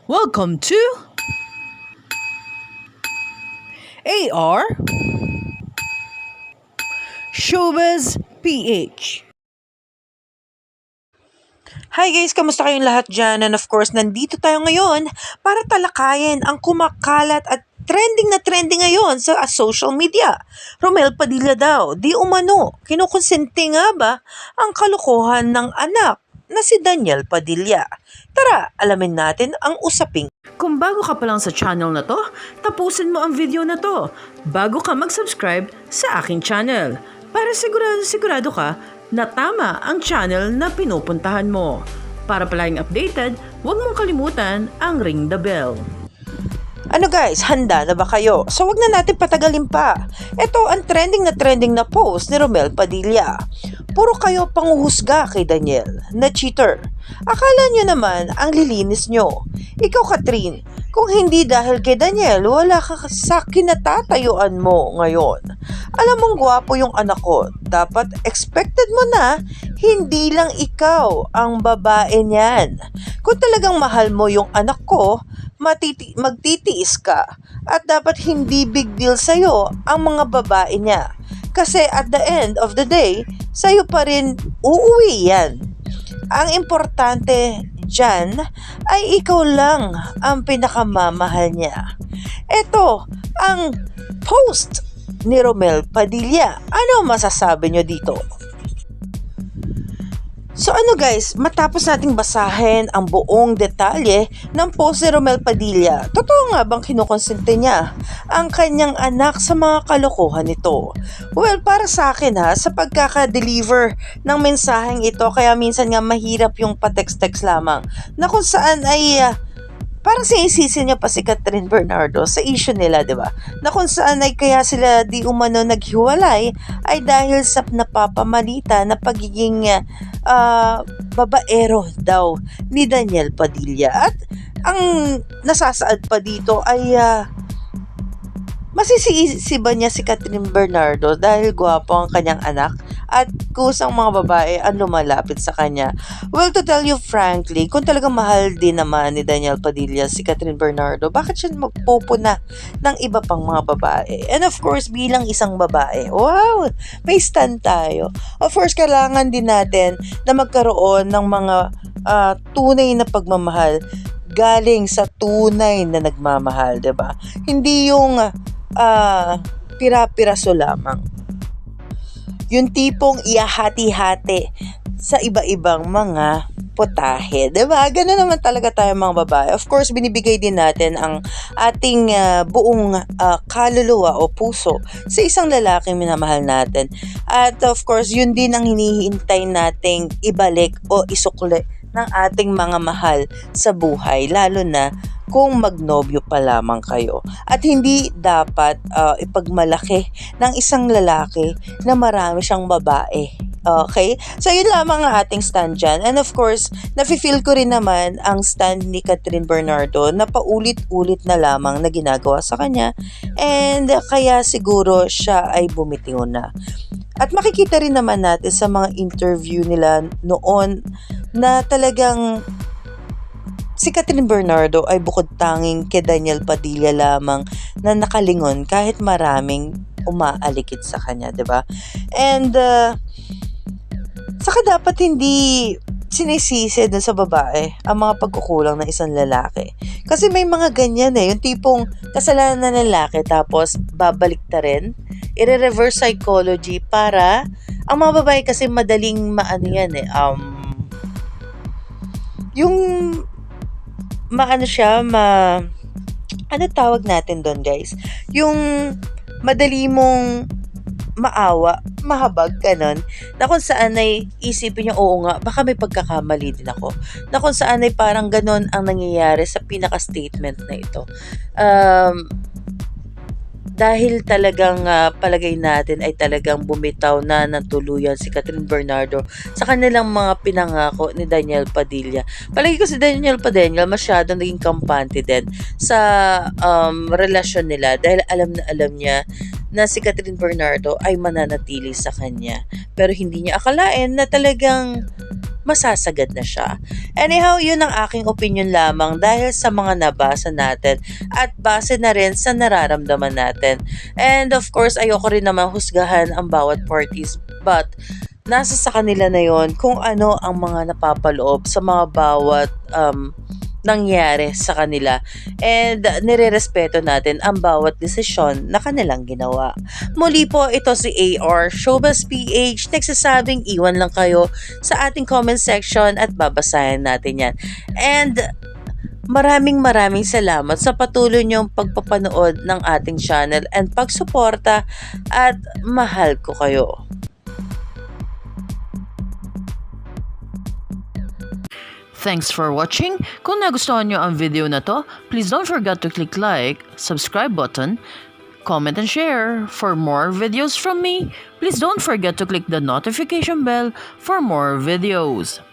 Welcome to AR Showbiz PH. Hi guys, kamusta kayong lahat dyan? And of course, nandito tayo ngayon para talakayin ang kumakalat at trending ngayon sa social media. Romel Padilla daw, di umano, kinukonsente nga ba ang kalokohan ng anak na si Daniel Padilla? Tara, alamin natin ang usaping. Kung bago ka pa lang sa channel na to, tapusin mo ang video na to bago ka mag-subscribe sa aking channel para sigurado ka na tama ang channel na pinupuntahan mo. Para palaging updated, huwag mong kalimutan ang ring the bell. Ano guys, handa na ba kayo? So wag na natin patagalin pa. Ito ang trending na post ni Romel Padilla. Puro kayo panguhusga kay Daniel na cheater. Akala nyo naman ang lilinis nyo. Ikaw Katrin, kung hindi dahil kay Daniel, wala ka sa kinatatayuan mo ngayon. Alam mong gwapo yung anak ko. Dapat expected mo na hindi lang ikaw ang babae niyan. Kung talagang mahal mo yung anak ko, magtitiis ka at dapat hindi big deal sa'yo ang mga babae niya. Kasi at the end of the day, sa'yo pa rin uuwi yan. Ang importante dyan ay ikaw lang ang pinakamamahal niya. Ito ang post ni Romel Padilla. Ano masasabi nyo dito? So ano guys, matapos nating basahin ang buong detalye ng post ni Romel Padilla, totoo nga bang kinukonsente niya ang kanyang anak sa mga kalokohan nito? Well, para sa akin sa pagkaka-deliver ng mensaheng ito, kaya minsan nga mahirap yung pa-text-text lamang, na kung saan ay parang sinisisi niya pa si Catherine Bernardo sa issue nila, di ba? Na kung saan ay kaya sila di umano naghiwalay ay dahil sa napapamalita na pagiging babaero daw ni Daniel Padilla. At ang nasasaad pa dito ay masisisi ba niya si Catherine Bernardo dahil gwapo ang kanyang anak at kusang mga babae ang lumalapit sa kanya? Well, to tell you frankly, kung talagang mahal din naman ni Daniel Padilla si Catherine Bernardo, bakit siya magpupuna ng iba pang mga babae? And of course, bilang isang babae, wow, may stand tayo. Of course, kailangan din natin na magkaroon ng mga tunay na pagmamahal galing sa tunay na nagmamahal, diba? Hindi yung pira-piraso lamang. Yung tipong iahati-hati sa iba-ibang mga putahe. Diba? Ganun naman talaga tayo mga babae. Of course, binibigay din natin ang ating buong kaluluwa o puso sa isang lalaking minamahal natin. At of course, yun din ang hinihintay nating ibalik o isukli ng ating mga mahal sa buhay, lalo na kung magnobyo pa lamang kayo. At hindi dapat ipagmalaki ng isang lalaki na marami siyang babae. Okay? So, yun lamang ang ating stand dyan. And of course, nafe-feel ko rin naman ang stand ni Catherine Bernardo na paulit-ulit na lamang na ginagawa sa kanya. And kaya siguro siya ay bumitiw na. At makikita rin naman natin sa mga interview nila noon na talagang si Catherine Bernardo ay bukod tanging kay Daniel Padilla lamang na nakalingon kahit maraming umaalikid sa kanya, 'di ba? And saka dapat hindi sinisisi dun sa babae ang mga pagkukulang ng isang lalaki. Kasi may mga ganyan yung tipong kasalanan ng lalaki tapos babalik ta rin, i-reverse psychology para ang mga babae kasi madaling yung ano tawag natin doon guys? Yung madali mong maawa, mahabag, ganon, na kung saan ay isipin niyo, oo nga, baka may pagkakamali din ako. Na kung saan ay parang ganon ang nangyayari sa pinaka-statement na ito. Dahil talagang palagay natin ay talagang bumitaw na ng tuluyan si Catherine Bernardo sa kanilang mga pinangako ni Daniel Padilla. Palagi ko si Daniel Padilla masyadong naging kampante din sa relasyon nila dahil alam niya na si Catherine Bernardo ay mananatili sa kanya. Pero hindi niya akalain na talagang masasagad na siya. Anyhow, yun ang aking opinion lamang dahil sa mga nabasa natin at base na rin sa nararamdaman natin. And of course, ayoko rin naman husgahan ang bawat parties, but nasa sa kanila na yon kung ano ang mga napapaloob sa mga bawat nangyari sa kanila, and nirerespeto natin ang bawat desisyon na kanilang ginawa. Muli po, ito si AR Showbiz PH, nagsasabing iwan lang kayo sa ating comment section at babasahin natin yan. And maraming salamat sa patuloy niyong pagpapanood ng ating channel and pagsuporta, at mahal ko kayo. Thanks for watching. Kung nagustuhan nyo ang video na to, please don't forget to click like, subscribe button, comment and share. For more videos from me, please don't forget to click the notification bell for more videos.